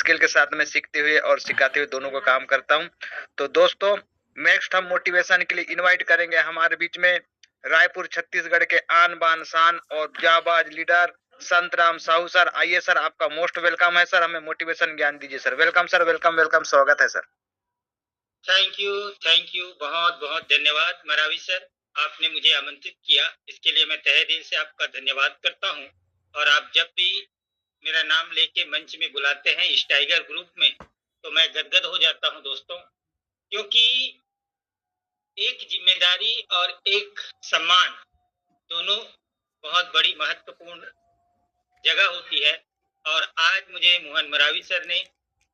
Skill के साथ में सीखते हुए और सिखाते हुए दोनों को काम करता हूँ। तो दोस्तों, नेक्स्ट हम मोटिवेशन के लिए इनवाइट करेंगे हमारे बीच में रायपुर छत्तीसगढ़ के आन बान शान और जाबाज लीडर संत राम साहू सर। आइए सर, आपका मोस्ट वेलकम है सर, हमें मोटिवेशन ज्ञान दीजिए sir. Welcome sir, welcome welcome, स्वागत है सर। थैंक यू, बहुत बहुत धन्यवाद मरावी सर, आपने मुझे आमंत्रित किया, इसके लिए मैं तहे दिल से आपका धन्यवाद करता हूं। और आप जब भी मेरा नाम लेके मंच में बुलाते हैं इस टाइगर ग्रुप में, तो मैं गदगद हो जाता हूं दोस्तों, क्योंकि एक जिम्मेदारी और एक सम्मान दोनों बहुत बड़ी महत्वपूर्ण जगह होती है। और आज मुझे मोहन मरावी सर ने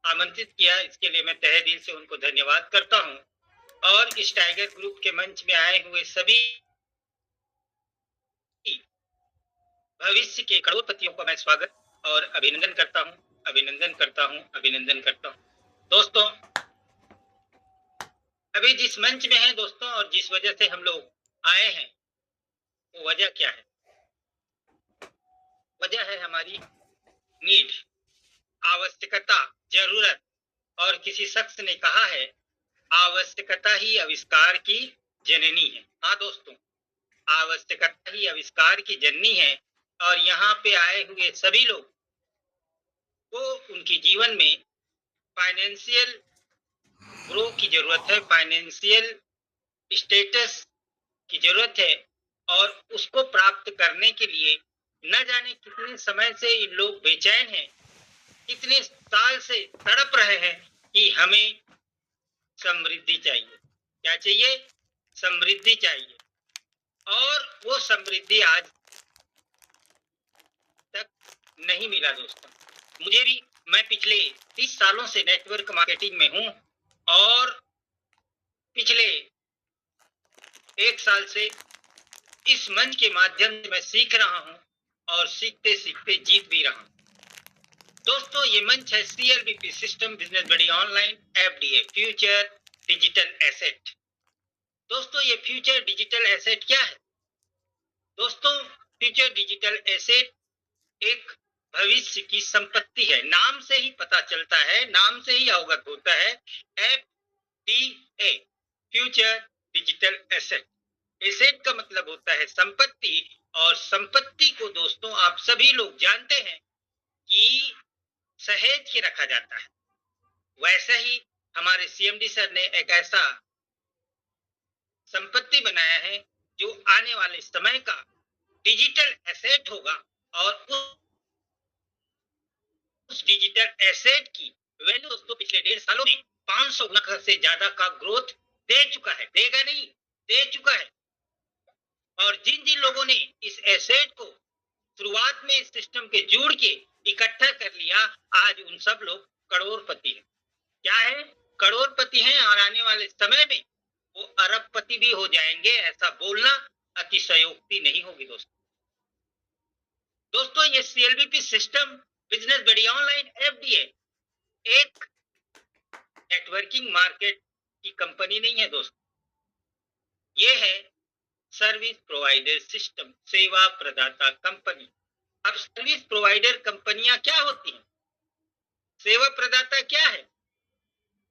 आमंत्रित किया, इसके लिए मैं तहे दिल से उनको धन्यवाद करता हूं। और इस टाइगर ग्रुप के मंच में आए हुए सभी भविष्य के करोड़पतियों को मैं स्वागत और अभिनंदन करता हूं, अभिनंदन करता हूं, अभिनंदन करता हूं। दोस्तों, अभी जिस मंच में हैं दोस्तों, और जिस वजह से हम लोग आए हैं, वो वजह क्या है? वजह है हमारी नीड, आवश्यकता, जरूरत। और किसी शख्स ने कहा है, आवश्यकता ही आविष्कार की जननी है। हाँ दोस्तों, आवश्यकता ही आविष्कार की जननी है। और यहाँ पे आए हुए सभी लोग को उनके जीवन में फाइनेंशियल ग्रो की जरूरत है, फाइनेंशियल स्टेटस की जरूरत है। और उसको प्राप्त करने के लिए न जाने कितने समय से इन लोग बेचैन हैं, कितने साल से तड़प रहे हैं कि हमें समृद्धि चाहिए। क्या चाहिए? समृद्धि चाहिए। और वो समृद्धि आज तक नहीं मिला दोस्तों। मुझे भी, मैं पिछले 30 सालों से नेटवर्क मार्केटिंग में हूं और पिछले 1 साल से इस मंच के माध्यम से मैं सीख रहा हूं और सीखते सीखते जीत भी रहा हूं। दोस्तों, ये मंच है CLBP system business buddy online FDA future digital asset. दोस्तों, ये फ्यूचर डिजिटल एसेट क्या है? दोस्तों, फ्यूचर डिजिटल एसेट एक भविष्य की संपत्ति है। नाम से ही पता चलता है, नाम से ही अवगत होता है, FDA future digital asset. Asset का मतलब होता है संपत्ति। और संपत्ति को दोस्तों आप सभी लोग जानते हैं कि सहेज के रखा जाता है। वैसे ही हमारे CMD सर ने एक ऐसा संपत्ति बनाया है जो आने वाले समय का डिजिटल एसेट होगा। और उस डिजिटल एसेट की वैल्यू दोस्तों पिछले 1.5 सालों में 500 गुना से ज्यादा का ग्रोथ दे चुका है, देगा नहीं, दे चुका है। और जिन जिन लोगों ने इस एसेट को शुरुआत में इस सिस्टम के जोड़ के इकट्ठा कर लिया, आज उन सब लोग करोड़पति हैं। क्या है? करोड़पति हैं। और आने वाले समय में वो अरबपति भी हो जाएंगे, ऐसा बोलना अतिशयोक्ति नहीं होगी दोस्तों। दोस्तों, ये CLBP system business buddy online FDA एक नेटवर्किंग मार्केट की कंपनी नहीं है दोस्तों, ये है सर्विस प्रोवाइडर सिस्टम, सेवा प्रदाता कंपनी। अब सर्विस प्रोवाइडर कंपनियां क्या होती हैं? सेवा प्रदाता क्या है?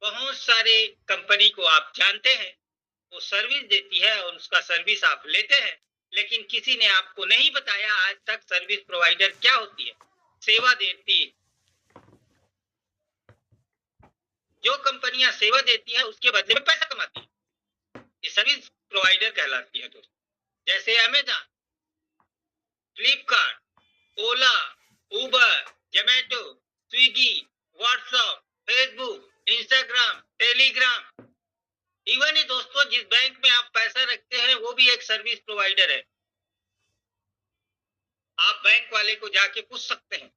बहुत सारे कंपनी को आप जानते हैं, वो सर्विस देती है और उसका सर्विस आप लेते हैं। लेकिन किसी ने आपको नहीं बताया आज तक सर्विस प्रोवाइडर क्या होती है, सेवा देती है। जो कंपनियां सेवा देती हैं उसके बदले में पैसा कमाती है, ये सर्विस प्रोवाइडर कहलाती है दोस्तों। जैसे Amazon, Flipkart, Ola, Uber, Zomato, Swiggy, WhatsApp, Facebook, Instagram, Telegram. Even he दोस्तों जिस बैंक में आप पैसा रखते हैं वो भी एक सर्विस प्रोवाइडर है। आप बैंक वाले को जाके पूछ सकते हैं।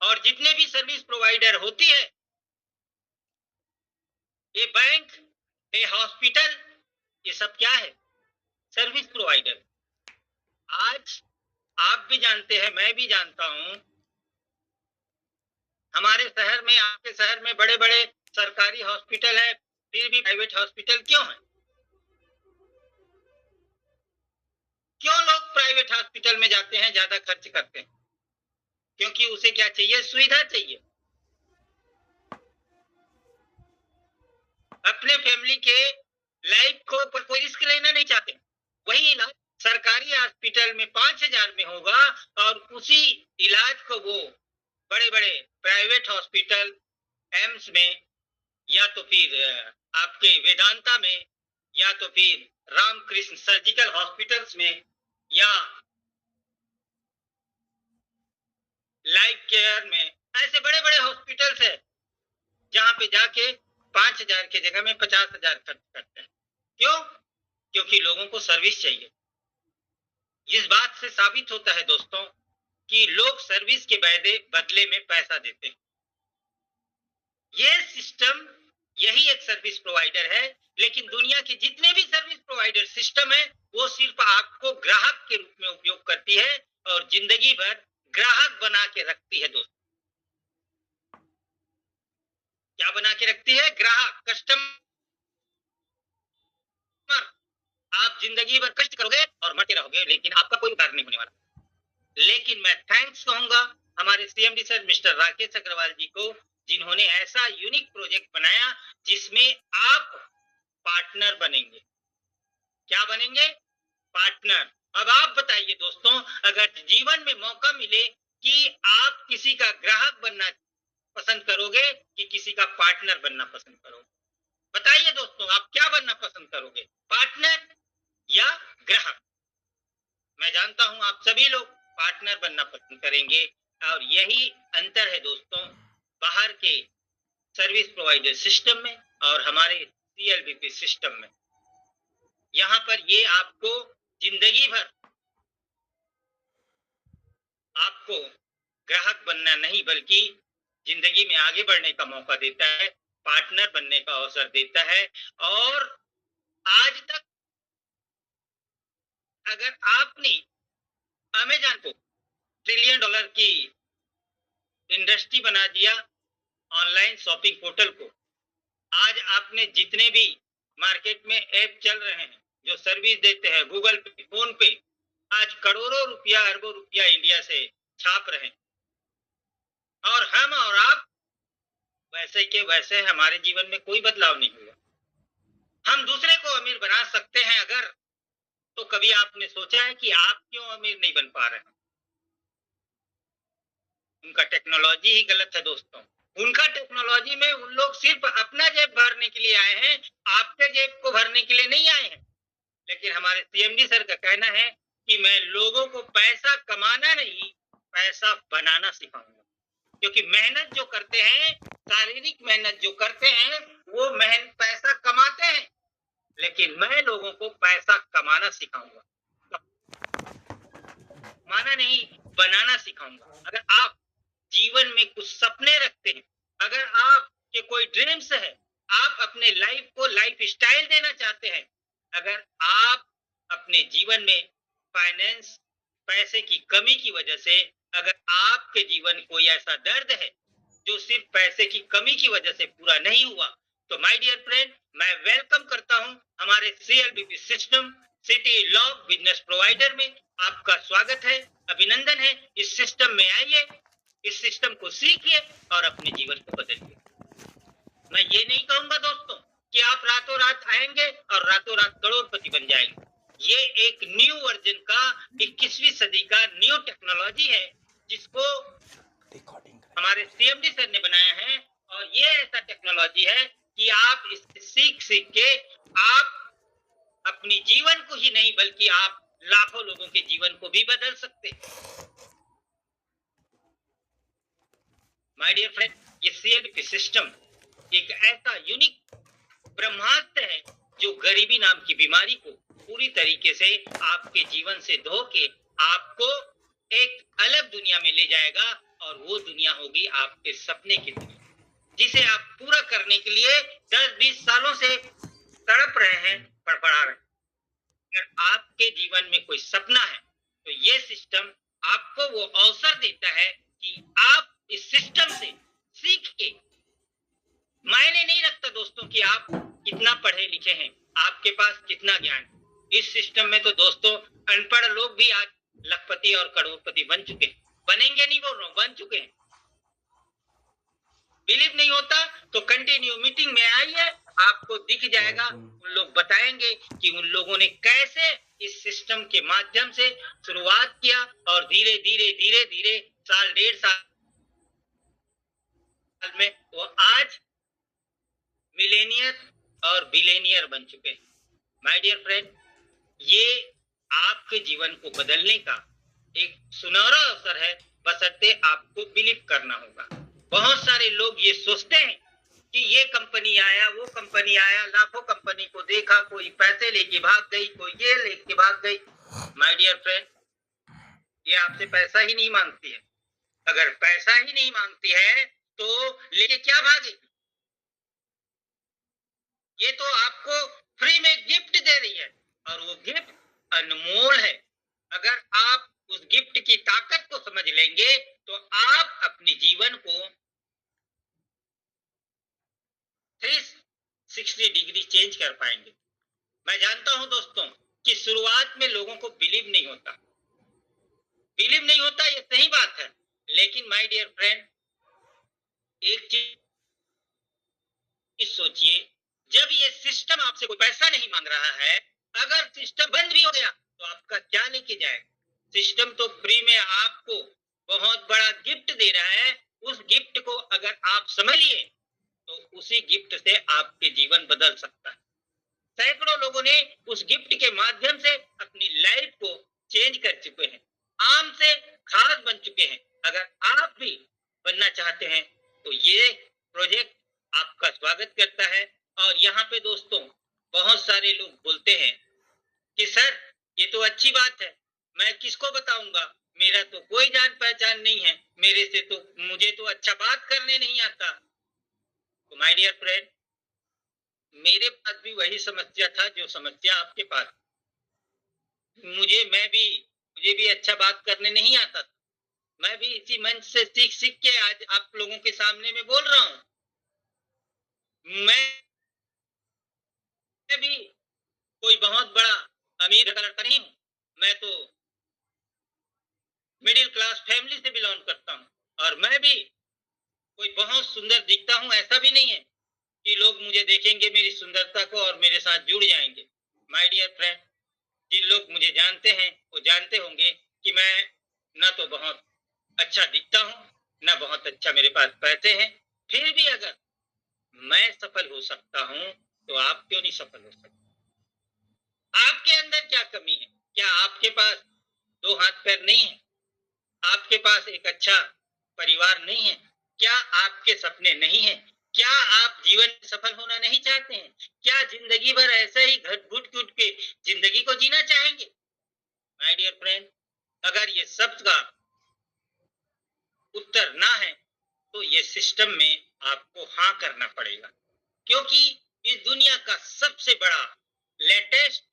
और जितने भी सर्विस प्रोवाइडर होती है, ये बैंक, ये हॉस्पिटल, ये सब क्या है? Service provider. आज आप भी जानते हैं, मैं भी जानता हूं, हमारे शहर में, आपके शहर में बड़े बड़े सरकारी हॉस्पिटल है, फिर भी प्राइवेट हॉस्पिटल क्यों है? क्यों लोग प्राइवेट हॉस्पिटल में जाते हैं, ज्यादा खर्च करते हैं? क्योंकि उसे क्या चाहिए? सुविधा चाहिए। अपने फैमिली के लाइफ को पर कोई रिस्क लेना नहीं चाहते। वही इलाज सरकारी हॉस्पिटल में 5,000 में होगा और उसी इलाज को वो बड़े-बड़े प्राइवेट हॉस्पिटल, एम्स में, या तो फिर आपके वेदांता में, या तो फिर रामकृष्ण सर्जिकल हॉस्पिटल्स में, या लाइफ केयर में, ऐसे बड़े-बड़े हॉस्पिटल्स है जहां पे जाके 5,000 की जगह में 50,000 खर्च करते हैं। क्यों? क्योंकि लोगों को सर्विस चाहिए। इस बात से साबित होता है दोस्तों कि लोग सर्विस के बदले में पैसा देते हैं। ये सिस्टम, यही एक सर्विस प्रोवाइडर है, लेकिन दुनिया के जितने भी सर्विस प्रोवाइडर सिस्टम है वो सिर्फ आपको ग्राहक के रूप में उपयोग करती है और जिंदगी भर ग्राहक बना के रखती है दोस्तों। क्या बना के रखती है? ग्राहक, कस्टमर। आप जिंदगी भर कष्ट करोगे और मरते रहोगे, लेकिन आपका कोई उपकार नहीं होने वाला। लेकिन मैं थैंक्स कहूंगा हमारे CMD sir mister Rakesh Agrawal ji को, जिन्होंने ऐसा यूनिक प्रोजेक्ट बनाया जिसमें आप पार्टनर बनेंगे। क्या बनेंगे? पार्टनर। अब आप बताइए दोस्तों, अगर जीवन में मौका मिले कि आप किसी का ग्राहक बनना पसंद करोगे कि किसी का पार्टनर बनना पसंद करोगे? बताइए दोस्तों, आप क्या बनना पसंद करोगे? पार्टनर या ग्राहक? मैं जानता हूं आप सभी लोग पार्टनर बनना पसंद करेंगे, और यही अंतर है दोस्तों बाहर के सर्विस प्रोवाइडर सिस्टम में और हमारे सीएलबीपी सिस्टम में। यहां पर ये आपको जिंदगी भर आपको ग्राहक बनना नहीं, बल्कि जिंदगी में आगे बढ़ने का मौका देता है, पार्टनर बनने का अवसर देता है। और आज तक अगर आपने अमेज़न को ट्रिलियन डॉलर की इंडस्ट्री बना दिया, ऑनलाइन शॉपिंग पोर्टल को, आज आपने जितने भी मार्केट में ऐप चल रहे हैं जो सर्विस देते हैं, गूगल पे, फोन पे, आज करोड़ों रुपया, अरबों रुपया इंडिया से छाप रहे हैं। और हम और आप वैसे के वैसे, हमारे जीवन में कोई बदलाव नहीं हुआ। हम दूसरे को अमीर बना सकते हैं अगर, तो कभी आपने सोचा है कि आप क्यों अमीर नहीं बन पा रहे हैं? उनका टेक्नोलॉजी ही गलत है दोस्तों। उनका टेक्नोलॉजी में उन लोग सिर्फ अपना जेब भरने के लिए आए हैं, आपके जेब को भरने के लिए नहीं आए हैं। लेकिन हमारे सीएमडी सर का कहना है कि मैं लोगों को पैसा कमाना नहीं, पैसा बनाना सिखाऊंगा। क्योंकि मेहनत जो करते हैं, शारीरिक मेहनत जो करते हैं, वो पैसा कमाते हैं, लेकिन मैं लोगों को पैसा कमाना सिखाऊंगा, कमाना नहीं बनाना सिखाऊंगा। अगर आप जीवन में कुछ सपने रखते हैं, अगर आपके कोई ड्रीम्स है, आप अपने लाइफ को लाइफ स्टाइल देना चाहते हैं, अगर आप अपने जीवन में फाइनेंस, पैसे की कमी की वजह से, अगर आपके जीवन कोई ऐसा दर्द है जो सिर्फ पैसे की कमी की वजह से पूरा नहीं हुआ, तो माय डियर फ्रेंड, मैं वेलकम करता हूं हमारे CLBP system city log business provider में। आपका स्वागत है, अभिनंदन है। इस सिस्टम में आइए, इस सिस्टम को सीखिए और अपने जीवन को बदलिए। मैं ये नहीं कहूंगा दोस्तों कि आप रातों रात आएंगे और रातों रात करोड़पति बन जाएंगे। ये एक न्यू वर्जन का 21वीं सदी का न्यू टेक्नोलॉजी है जिसको हमारे सीएमडी सर ने बनाया है। और ये ऐसा टेक्नोलॉजी है कि आप इससे सीख के आप अपनी जीवन को ही नहीं, बल्कि आप लाखों लोगों के जीवन को भी बदल सकते हैं। माय डियर फ्रेंड, ये सीएलबीपी सिस्टम एक ऐसा यूनिक ब्रह्मास्त्र है जो गरीबी नाम की बीमारी को पूरी तरीके से आपके जीवन से धो के आपको एक अलग दुनिया में ले जाएगा। और वो दुनिया होगी आपके सपने की दुनिया, जिसे आप पूरा करने के लिए 10-20 सालों से तड़प रहे हैं, पड़पड़ा रहे हैं। अगर आपके जीवन में कोई सपना है तो ये सिस्टम आपको वो अवसर देता है कि आप इस सिस्टम से सीख के, मायने नहीं रखता दोस्तों कि आप कितना पढ़े लिखे हैं, आपके पास कितना ज्ञान है। इस सिस्टम में तो दोस्तों अनपढ़ लोग भी आज लखपति और करोड़पति बन चुके हैं। बनेंगे नहीं बोल रहा हूँ, बन चुके हैं। बिलीव नहीं होता तो कंटिन्यू मीटिंग में आइए, आपको दिख जाएगा। उन लोग बताएंगे कि उन लोगों ने कैसे इस सिस्टम के माध्यम से शुरुआत किया और धीरे धीरे धीरे धीरे साल 1.5 साल में वो आज मिलेनियर और बिलेनियर बन चुके हैं। माय डियर फ्रेंड, ये आपके जीवन को बदलने का एक सुनहरा अवसर है, बशर्ते आपको बिलीव करना होगा। बहुत सारे लोग ये सोचते हैं कि ये कंपनी आया, वो कंपनी आया, लाखों कंपनी को देखा, कोई पैसे लेके भाग गई, कोई ये लेके भाग गई। माय डियर फ्रेंड, ये आपसे पैसा ही नहीं मांगती है। अगर पैसा ही नहीं मांगती है तो लेके क्या भागेगी? ये तो आपको फ्री में गिफ्ट दे रही है और वो गिफ्ट अनमोल है। अगर आप उस गिफ्ट की ताकत को समझ लेंगे तो आप अपने जीवन को 360 डिग्री चेंज कर पाएंगे। मैं जानता हूं दोस्तों कि शुरुआत में लोगों को बिलीव नहीं होता, ये सही बात है। लेकिन माय डियर फ्रेंड, एक चीज सोचिए, जब ये सिस्टम आपसे कोई पैसा नहीं मांग रहा है, अगर सिस्टम बंद भी हो गया तो आपका क्या लेके जाएगा? सिस्टम तो फ्री में आपको बहुत बड़ा गिफ्ट दे रहा है। उस गिफ्ट को अगर आप समझ लिए तो उसी गिफ्ट से आपके जीवन बदल सकता है। सैकड़ों लोगों ने उस गिफ्ट के माध्यम से अपनी लाइफ को चेंज कर चुके हैं, आम से खास बन चुके हैं। अगर आप भी बनना चाहते हैं तो ये प्रोजेक्ट आपका स्वागत करता है। और यहाँ पे दोस्तों बहुत सारे लोग बोलते हैं कि सर ये तो अच्छी बात है, मैं किसको बताऊंगा, मेरा तो कोई जान पहचान नहीं है, मेरे से तो मुझे तो अच्छा बात करने नहीं आता। तो माय डियर फ्रेंड, मेरे पास भी वही समस्या था जो समस्या आपके पास। मुझे भी अच्छा बात करने नहीं आता था। मैं भी इसी मंच से सीख सीख के आज आप लोगों के सामने में बोल रहा हूँ। मैं भी कोई बहुत बड़ा अमीर लड़का नहीं हूँ, मैं तो मिडिल क्लास फैमिली से बिलोंग करता हूँ। और मैं भी कोई बहुत सुंदर दिखता हूँ ऐसा भी नहीं है कि लोग मुझे देखेंगे मेरी सुंदरता को और मेरे साथ जुड़ जाएंगे। माय डियर फ्रेंड, जिन लोग मुझे जानते हैं वो जानते होंगे कि मैं ना तो बहुत अच्छा दिखता हूँ, ना बहुत अच्छा मेरे पास पैसे हैं। फिर भी अगर मैं सफल हो सकता हूँ तो आप क्यों नहीं सफल हो सकते? आपके अंदर क्या कमी है? क्या आपके पास दो हाथ पैर नहीं है? आपके पास एक अच्छा परिवार नहीं है? क्या आपके सपने नहीं है? क्या आप जीवन में सफल होना नहीं चाहते हैं? क्या जिंदगी भर ऐसे ही घुट घुट के जिंदगी को जीना चाहेंगे? माय डियर फ्रेंड, अगर ये सब का उत्तर ना है तो ये सिस्टम में आपको हाँ करना पड़ेगा, क्योंकि इस दुनिया का सबसे बड़ा लेटेस्ट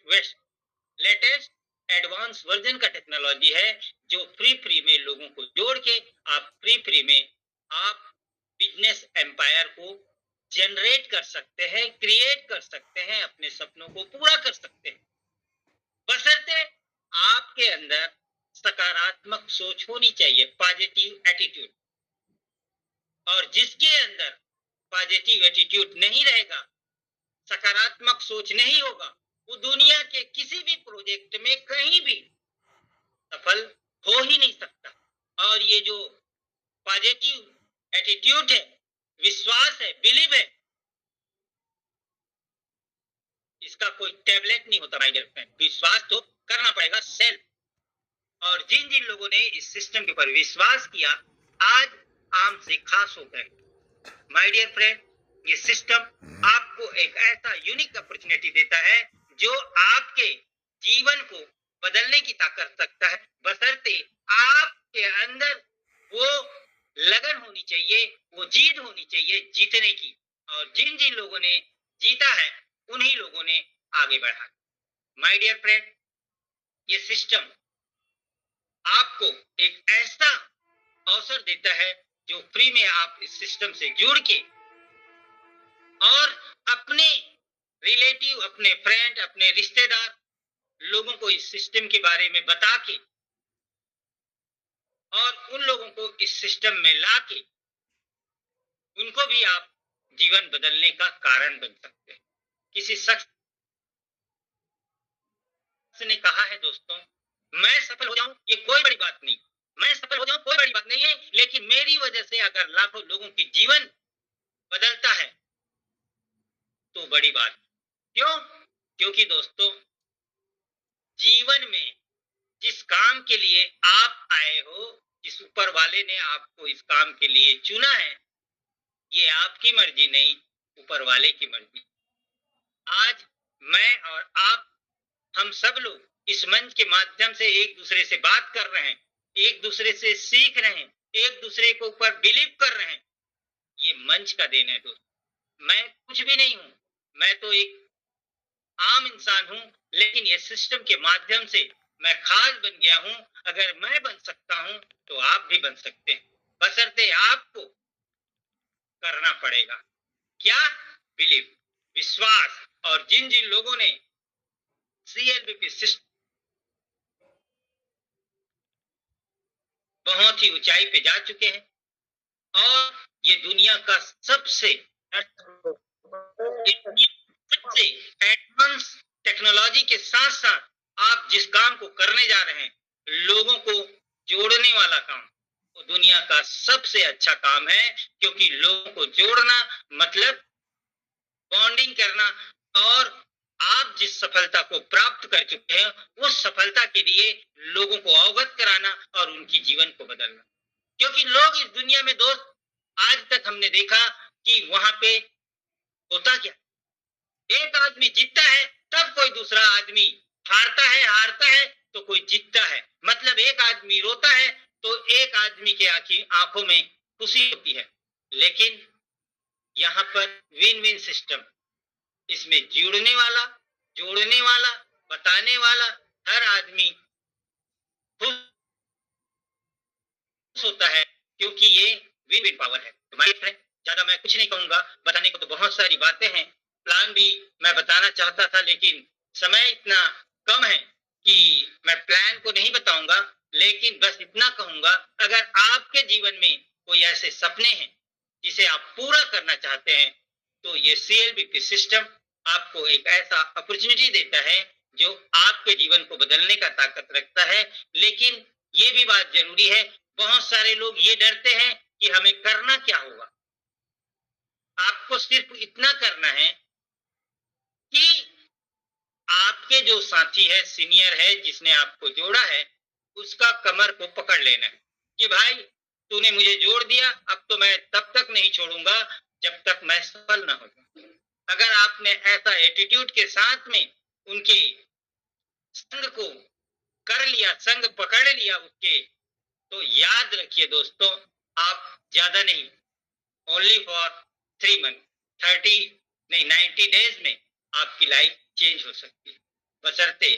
एडवांस वर्जन का टेक्नोलॉजी है जो फ्री में लोगों को जोड़ के आप फ्री में आप बिजनेस एम्पायर को जनरेट कर सकते हैं, क्रिएट कर सकते हैं, अपने सपनों को पूरा कर सकते हैं। बशर्ते आपके अंदर सकारात्मक सोच होनी चाहिए, पॉजिटिव एटीट्यूड। और जिसके अंदर पॉजिटिव एटीट्यूड नहीं रहेगा, सकारात्मक सोच नहीं होगा, वो दुनिया के किसी भी प्रोजेक्ट में कहीं भी सफल हो ही नहीं सकता। और ये जो पॉजिटिव एटीट्यूड है, विश्वास है, बिलीव है, इसका कोई टैबलेट नहीं होता माय डियर फ्रेंड। विश्वास तो करना पड़ेगा सेल्फ। और जिन जिन लोगों ने इस सिस्टम के ऊपर विश्वास किया आज आम से खास हो गए। माय डियर फ्रेंड, ये सिस्टम आपको एक ऐसा यूनिक अपॉर्चुनिटी देता है जो आपके जीवन को बदलने की ताकत रखता है, बशर्ते आपके अंदर वो लगन होनी चाहिए, वो जीत होनी चाहिए जीतने की। और जिन जिन लोगों ने जीता है उन्हीं लोगों ने आगे बढ़ा। माय डियर फ्रेंड, ये सिस्टम आपको एक ऐसा अवसर देता है जो फ्री में आप इस सिस्टम से जुड़ के और अपने रिलेटिव, अपने फ्रेंड, अपने रिश्तेदार लोगों को इस सिस्टम के बारे में बता के और उन लोगों को इस सिस्टम में लाके उनको भी आप जीवन बदलने का कारण बन सकते हैं। किसी शख्स ने कहा है दोस्तों, मैं सफल हो जाऊं ये कोई बड़ी बात नहीं, मैं सफल हो जाऊं कोई बड़ी बात नहीं है, लेकिन मेरी वजह से अगर लाखों लोगों की जीवन बदलता है तो बड़ी बात। क्यों? क्योंकि दोस्तों, जीवन में जिस काम के लिए आप आए हो, जिस ऊपर वाले ने आपको इस काम के लिए चुना है, ये आपकी मर्जी नहीं, ऊपर वाले की मर्जी। आज मैं और आप, हम सब लोग इस मंच के माध्यम से एक दूसरे से बात कर रहे हैं, एक दूसरे से सीख रहे हैं, एक दूसरे के ऊपर बिलीव कर रहे हैं। ये मंच का देन है दोस्त। मैं कुछ भी नहीं हूं, मैं तो एक आम इंसान हूं, लेकिन ये सिस्टम के माध्यम से मैं खास बन गया हूं। अगर मैं बन सकता हूं तो आप भी बन सकते हैं, बशर्ते आपको करना पड़ेगा क्या? बिलीव, विश्वास। और जिन जिन लोगों ने सीएलबीपी सिस्टम बहुत ही ऊंचाई पे जा चुके हैं और ये दुनिया का सबसे एडवांस टेक्नोलॉजी के साथ साथ आप जिस काम को करने जा रहे हैं, लोगों को जोड़ने वाला काम, वो दुनिया का सबसे अच्छा काम है। क्योंकि लोगों को जोड़ना मतलब बॉन्डिंग करना, और आप जिस सफलता को प्राप्त कर चुके हैं उस सफलता के लिए लोगों को अवगत कराना और उनकी जीवन को बदलना। क्योंकि लोग इस दुनिया में दोस्त, आज तक हमने देखा कि वहां पे होता क्या, एक आदमी जीतता है तब कोई दूसरा आदमी हारता है तो कोई जीतता है। मतलब एक आदमी रोता है तो एक आदमी के आंखों में खुशी होती है। लेकिन यहाँ पर विन विन सिस्टम, इसमें जोड़ने वाला, बताने वाला, हर आदमी खुश होता है, क्योंकि ये विन विन पावर है। तो ज्यादा मैं कुछ नहीं कहूंगा, बताने को तो बहुत सारी बातें हैं, प्लान भी मैं बताना चाहता था, लेकिन समय इतना कम है कि मैं प्लान को नहीं बताऊंगा। लेकिन बस इतना कहूंगा, अगर आपके जीवन में कोई ऐसे सपने हैं जिसे आप पूरा करना चाहते हैं, तो ये सीएलबीपी सिस्टम आपको एक ऐसा अपॉर्चुनिटी देता है जो आपके जीवन को बदलने का ताकत रखता है। लेकिन ये भी बात जरूरी है, बहुत सारे लोग ये डरते हैं कि हमें करना क्या होगा। आपको सिर्फ इतना करना है कि आपके जो साथी है, सीनियर है, जिसने आपको जोड़ा है, उसका कमर को पकड़ लेना है कि भाई तूने मुझे जोड़ दिया, अब तो मैं तब तक नहीं छोड़ूंगा जब तक मैं सफल ना हो जाऊं। अगर आपने ऐसा एटीट्यूड के साथ में उनके संग को कर लिया, संग पकड़ लिया उसके, तो याद रखिए दोस्तों, आप ज्यादा नहीं, ओनली फॉर 3 मंथ, 90 डेज में आपकी लाइफ चेंज हो सकती है, बशर्ते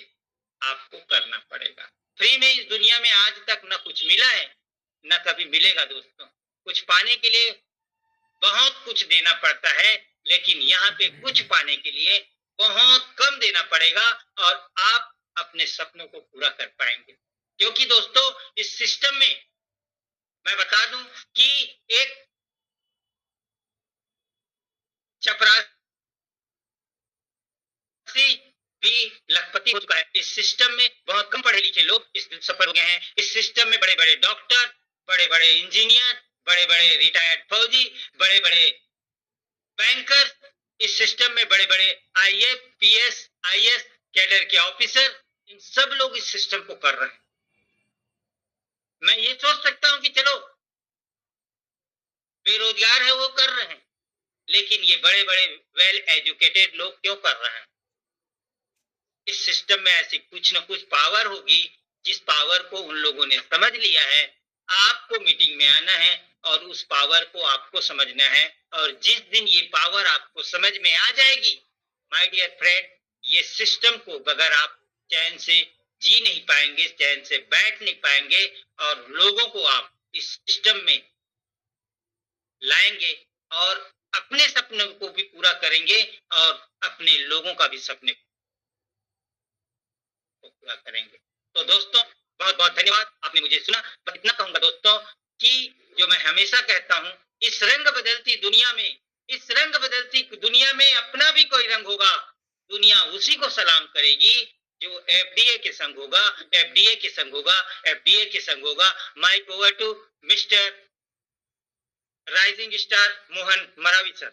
आपको करना पड़ेगा। फ्री में इस दुनिया में आज तक न कुछ मिला है, न कभी मिलेगा दोस्तों। कुछ पाने के लिए बहुत कुछ देना पड़ता है, लेकिन यहाँ पे कुछ पाने के लिए बहुत कम देना पड़ेगा और आप अपने सपनों को पूरा कर पाएंगे। क्योंकि दोस्तों, इस सिस्टम में मैं बता दूं कि एक चपरासी भी लखपति हो चुका है। इस सिस्टम में बहुत कम पढ़े लिखे लोग इस सफल हो गए हैं। इस सिस्टम में बड़े बड़े डॉक्टर, बड़े बड़े इंजीनियर, बड़े बड़े रिटायर्ड फौजी, बड़े बड़े बैंकर, इस सिस्टम में बड़े बड़े आईएएस, पीएस, आईएएस कैडर के ऑफिसर, इन सब लोग इस सिस्टम को कर रहे हैं। मैं ये सोच सकता हूं कि चलो बेरोजगार है वो कर रहे हैं, लेकिन ये बड़े बड़े वेल एजुकेटेड लोग क्यों कर रहे हैं? इस सिस्टम में ऐसी कुछ न कुछ पावर होगी, जिस पावर को उन लोगों ने समझ लिया है। आपको मीटिंग में आना है और उस पावर को आपको समझना है, और जिस दिन ये पावर आपको समझ में आ जाएगी, माय डियर फ्रेंड, ये सिस्टम को बगैर आप चैन से जी नहीं पाएंगे, चैन से बैठ नहीं पाएंगे, और लोगों को आप इस सिस्टम में लाएंगे और अपने सपनों को भी पूरा करेंगे और अपने लोगों का भी सपने को पूरा करेंगे। तो दोस्तों, बहुत बहुत धन्यवाद, आपने मुझे सुना। बस इतना कहूंगा दोस्तों कि जो मैं हमेशा कहता हूं, इस रंग बदलती दुनिया में, इस रंग बदलती दुनिया में अपना भी कोई रंग होगा, दुनिया उसी को सलाम करेगी जो एफडीए के संग होगा, एफडीए के संग होगा, एफडीए के संग होगा। Mic over to mister rising star Mohan Marawi sir.